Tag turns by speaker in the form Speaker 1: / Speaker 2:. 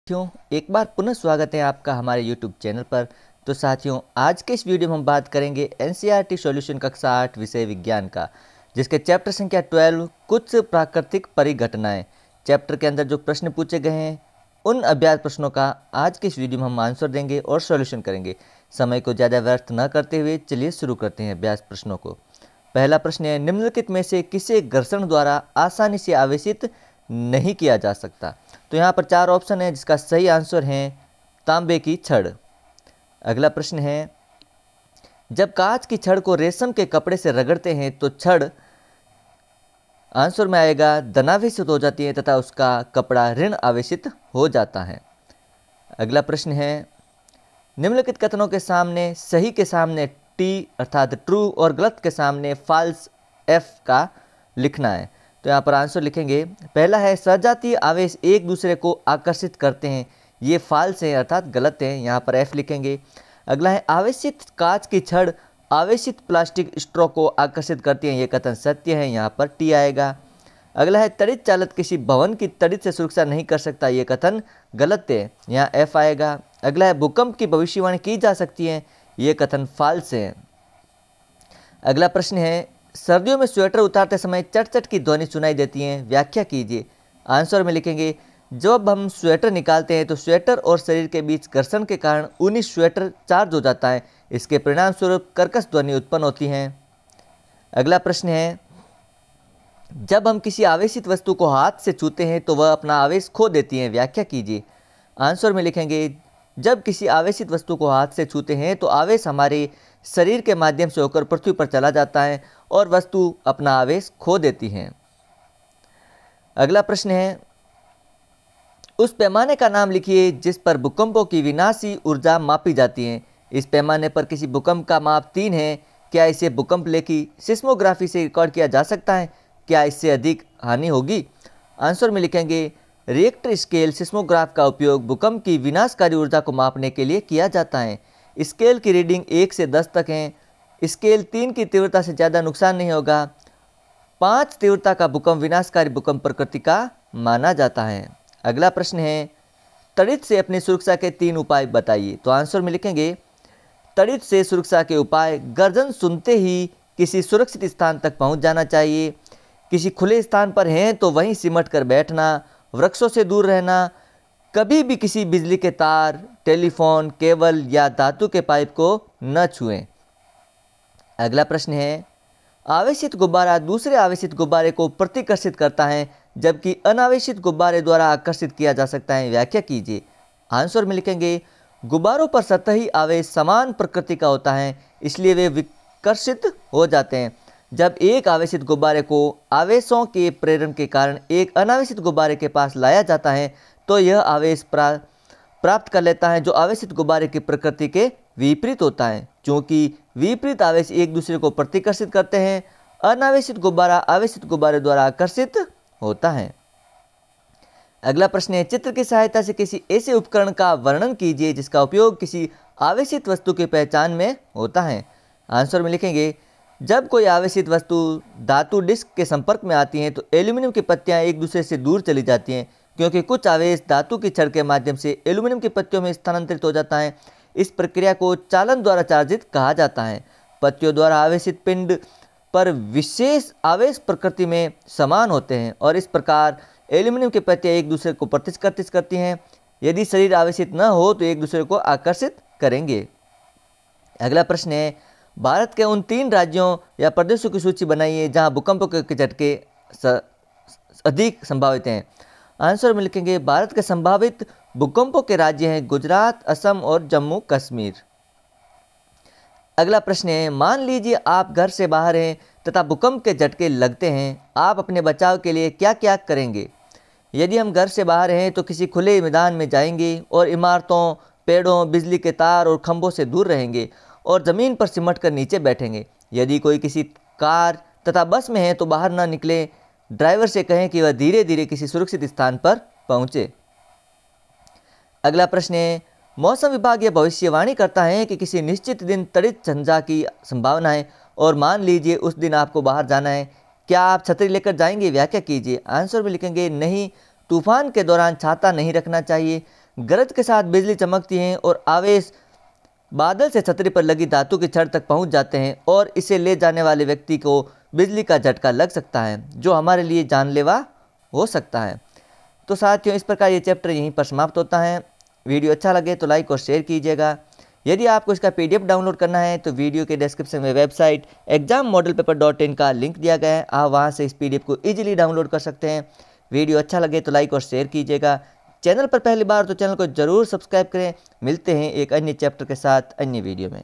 Speaker 1: साथियों, एक बार पुनः स्वागत है आपका हमारे YouTube चैनल पर। तो साथियों, आज के इस वीडियो में हम बात करेंगे NCERT सॉल्यूशन कक्षा 8 विषय विज्ञान का, जिसके चैप्टर संख्या 12 कुछ प्राकृतिक परिघटनाएं। चैप्टर के अंदर जो प्रश्न पूछे गए हैं उन अभ्यास प्रश्नों का आज के इस वीडियो में हम आंसर देंगे और सॉल्यूशन करेंगे। समय को ज़्यादा व्यर्थ न करते हुए चलिए शुरू करते हैं अभ्यास प्रश्नों को। पहला प्रश्न है, निम्नलिखित में से किसे घर्षण द्वारा आसानी से आवेशित नहीं किया जा सकता। तो यहाँ पर 4 ऑप्शन है, जिसका सही आंसर है तांबे की छड़। अगला प्रश्न है, जब कांच की छड़ को रेशम के कपड़े से रगड़ते हैं तो छड़ आंसर में आएगा धनावेशित हो जाती है तथा उसका कपड़ा ऋण आवेशित हो जाता है। अगला प्रश्न है, निम्नलिखित कथनों के सामने सही के सामने टी अर्थात ट्रू और गलत के सामने फॉल्स एफ का लिखना है। तो यहाँ पर आंसर लिखेंगे। पहला है, सजातीय आवेश एक दूसरे को आकर्षित करते हैं, ये फॉल्स है अर्थात गलत है, यहाँ पर एफ लिखेंगे। अगला है, आवेशित कांच की छड़ आवेशित प्लास्टिक स्ट्रॉ को आकर्षित करती है, ये कथन सत्य है, यहाँ पर टी आएगा। अगला है, तड़ित चालक किसी भवन की तड़ित से सुरक्षा नहीं कर सकता, ये कथन गलत है, यहाँ एफ आएगा। अगला है, भूकंप की भविष्यवाणी की जा सकती है, ये कथन फॉल्स है। अगला प्रश्न है, सर्दियों में स्वेटर उतारते समय चट चट की ध्वनि सुनाई देती है, व्याख्या कीजिए। आंसर में लिखेंगे, जब हम स्वेटर निकालते हैं तो स्वेटर और शरीर के बीच घर्षण के कारण ऊनी स्वेटर चार्ज हो जाता है, इसके परिणाम स्वरूप कर्कश ध्वनि उत्पन्न होती है। अगला प्रश्न है, जब हम किसी आवेशित वस्तु को हाथ से छूते हैं तो वह अपना आवेश खो देती है, व्याख्या कीजिए। आंसर में लिखेंगे, जब किसी आवेशित वस्तु को हाथ से छूते हैं तो आवेश हमारे शरीर के माध्यम से होकर पृथ्वी पर चला जाता है और वस्तु अपना आवेश खो देती है। अगला प्रश्न है, उस पैमाने का नाम लिखिए जिस पर भूकंपों की विनाशी ऊर्जा मापी जाती है। इस पैमाने पर किसी भूकंप का माप 3 है। क्या इसे भूकंप लेखी सिस्मोग्राफी से रिकॉर्ड किया जा सकता है? क्या इससे अधिक हानि होगी? आंसर में लिखेंगे, रिएक्टर स्केल सिस्मोग्राफ का उपयोग भूकंप की विनाशकारी ऊर्जा को मापने के लिए किया जाता है। स्केल की रीडिंग 1 से 10 तक है। स्केल 3 की तीव्रता से ज़्यादा नुकसान नहीं होगा। 5 तीव्रता का भूकंप विनाशकारी भूकंप प्रकृति का माना जाता है। अगला प्रश्न है, तड़ित से अपनी सुरक्षा के 3 उपाय बताइए। तो आंसर में लिखेंगे, तड़ित से सुरक्षा के उपाय, गर्जन सुनते ही किसी सुरक्षित स्थान तक पहुंच जाना चाहिए, किसी खुले स्थान पर हैं तो वहीं सिमट कर बैठना, वृक्षों से दूर रहना, कभी भी किसी बिजली के तार, टेलीफोन, केबल या धातु के पाइप को न छुएं। अगला प्रश्न है, आवेशित गुब्बारा दूसरे आवेशित गुब्बारे को प्रतिकर्षित करता है जबकि अनावेशित गुब्बारे द्वारा आकर्षित किया जा सकता है, व्याख्या कीजिए। आंसर में लिखेंगे, गुब्बारों पर सतही आवेश समान प्रकृति का होता है, इसलिए वे विकर्षित हो जाते हैं। जब एक आवेशित गुब्बारे को आवेशों के प्रेरण के कारण एक अनावेशित गुब्बारे के पास लाया जाता है तो यह आवेश प्राप्त कर लेता है जो आवेशित गुब्बारे की प्रकृति के विपरीत होता है। क्योंकि विपरीत आवेश एक दूसरे को प्रतिकर्षित करते हैं, अनावेशित गुब्बारा आवेशित गुब्बारे द्वारा आकर्षित होता है। अगला प्रश्न है, चित्र की सहायता से किसी ऐसे उपकरण का वर्णन कीजिए जिसका उपयोग किसी आवेशित वस्तु की पहचान में होता है। आंसर में लिखेंगे, जब कोई आवेशित वस्तु धातु डिस्क के संपर्क में आती है तो एल्यूमिनियम की पत्तियां एक दूसरे से दूर चली जाती हैं, क्योंकि कुछ आवेश धातु की छड़ के माध्यम से एल्यूमिनियम की पत्तियों में स्थानांतरित हो जाता है। इस प्रक्रिया को चालन द्वारा चार्जित कहा जाता है। पत्तियों द्वारा आवेशित पिंड पर विशेष आवेश प्रकृति में समान होते हैं और इस प्रकार एल्यूमिनियम की पत्तियां एक दूसरे को प्रतिकर्षित करती हैं। यदि शरीर आवेशित न हो तो एक दूसरे को आकर्षित करेंगे। अगला प्रश्न है, भारत के उन 3 राज्यों या प्रदेशों की सूची बनाइए जहां भूकंपों के झटके अधिक संभावित हैं। आंसर में लिखेंगे, भारत के संभावित भूकंपों के राज्य हैं गुजरात, असम और जम्मू कश्मीर। अगला प्रश्न है, मान लीजिए आप घर से बाहर हैं तथा भूकंप के झटके लगते हैं, आप अपने बचाव के लिए क्या क्या करेंगे? यदि हम घर से बाहर हैं तो किसी खुले मैदान में जाएंगे और इमारतों, पेड़ों, बिजली के तार और खंभों से दूर रहेंगे और ज़मीन पर सिमट कर नीचे बैठेंगे। यदि कोई किसी कार तथा बस में है तो बाहर ना निकले। ड्राइवर से कहें कि वह धीरे धीरे किसी सुरक्षित स्थान पर पहुंचे। अगला प्रश्न है, मौसम विभाग यह भविष्यवाणी करता है कि किसी निश्चित दिन तड़ित झंझा की संभावना है और मान लीजिए उस दिन आपको बाहर जाना है, क्या आप छतरी लेकर जाएंगे? व्याख्या कीजिए। आंसर में लिखेंगे, नहीं, तूफान के दौरान छाता नहीं रखना चाहिए। गरज के साथ बिजली चमकती है और आवेश बादल से छतरी पर लगी धातु की छड़ तक पहुंच जाते हैं और इसे ले जाने वाले व्यक्ति को बिजली का झटका लग सकता है, जो हमारे लिए जानलेवा हो सकता है। तो साथियों, इस प्रकार ये चैप्टर यहीं पर समाप्त होता है। वीडियो अच्छा लगे तो लाइक और शेयर कीजिएगा। यदि आपको इसका PDF डाउनलोड करना है तो वीडियो के डिस्क्रिप्शन में वेबसाइट exammodelpaper.in का लिंक दिया गया है, आप वहां से इस PDF को ईजिली डाउनलोड कर सकते हैं। वीडियो अच्छा लगे तो लाइक और शेयर कीजिएगा। चैनल पर पहली बार तो चैनल को जरूर सब्सक्राइब करें। मिलते हैं एक अन्य चैप्टर के साथ अन्य वीडियो में।